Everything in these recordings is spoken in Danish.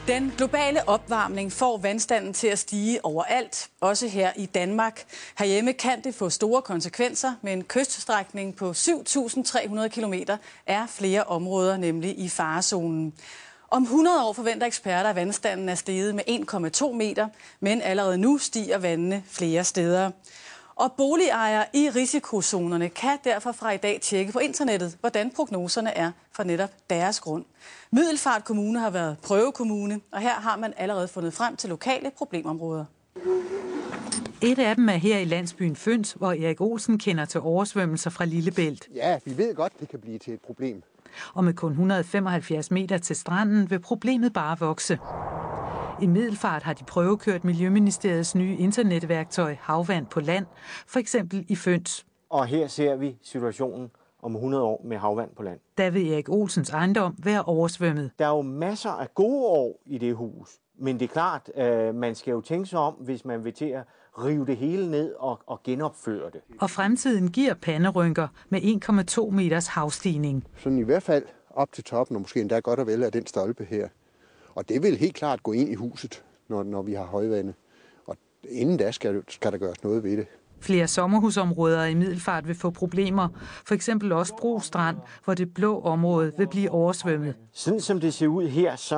Den globale opvarmning får vandstanden til at stige overalt, også her i Danmark. Herhjemme kan det få store konsekvenser, med en kyststrækning på 7.300 kilometer er flere områder nemlig i farezonen. Om 100 år forventer eksperter, at vandstanden er steget med 1,2 meter, men allerede nu stiger vandene flere steder. Og boligejere i risikozonerne kan derfor fra i dag tjekke på internettet, hvordan prognoserne er for netop deres grund. Middelfart Kommune har været prøvekommune, og her har man allerede fundet frem til lokale problemområder. Et af dem er her i landsbyen Føns, hvor Erik Olsen kender til oversvømmelser fra Lillebælt. Ja, vi ved godt, det kan blive til et problem. Og med kun 175 meter til stranden vil problemet bare vokse. I Middelfart har de prøvekørt Miljøministeriets nye internetværktøj Havvand på land, for eksempel i Føns. Og her ser vi situationen om 100 år med havvand på land. Der vil Erik Olsens ejendom være oversvømmet. Der er jo masser af gode år i det hus, men det er klart, man skal jo tænke sig om, hvis man vil til at rive det hele ned og genopføre det. Og fremtiden giver panderynker med 1,2 meters havstigning. Sådan i hvert fald op til toppen, og måske endda godt og vel af den stolpe her. Og det vil helt klart gå ind i huset, når vi har højvande. Og inden da skal der gøres noget ved det. Flere sommerhusområder i Middelfart vil få problemer. For eksempel også Bro Strand, hvor det blå område vil blive oversvømmet. Sådan som det ser ud her, så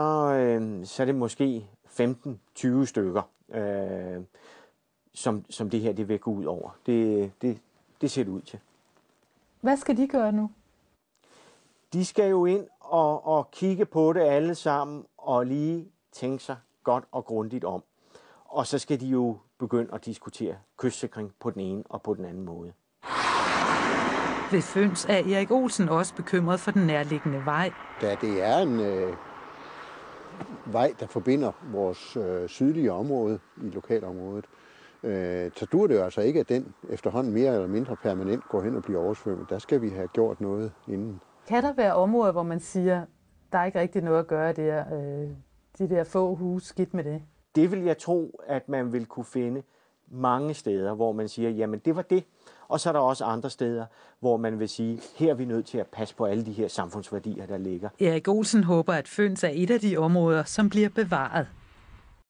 er det måske 15-20 stykker, som det her det vil gå ud over. Det ser det ud til. Hvad skal de gøre nu? De skal jo ind og kigge på det alle sammen og lige tænke sig godt og grundigt om. Og så skal de jo begynde at diskutere kystsikring på den ene og på den anden måde. Ved Føns er Erik Olsen også bekymret for den nærliggende vej. Da det er en vej, der forbinder vores sydlige område i lokalområdet, så dur det jo altså ikke, at den efterhånden mere eller mindre permanent går hen og bliver oversvømmet. Der skal vi have gjort noget inden. Kan der være områder, hvor man siger, der er ikke rigtig noget at gøre der, de der få huse, skidt med det? Det vil jeg tro, at man vil kunne finde mange steder, hvor man siger, jamen det var det. Og så er der også andre steder, hvor man vil sige, her er vi nødt til at passe på alle de her samfundsværdier, der ligger. Erik Olsen håber, at Føns er et af de områder, som bliver bevaret.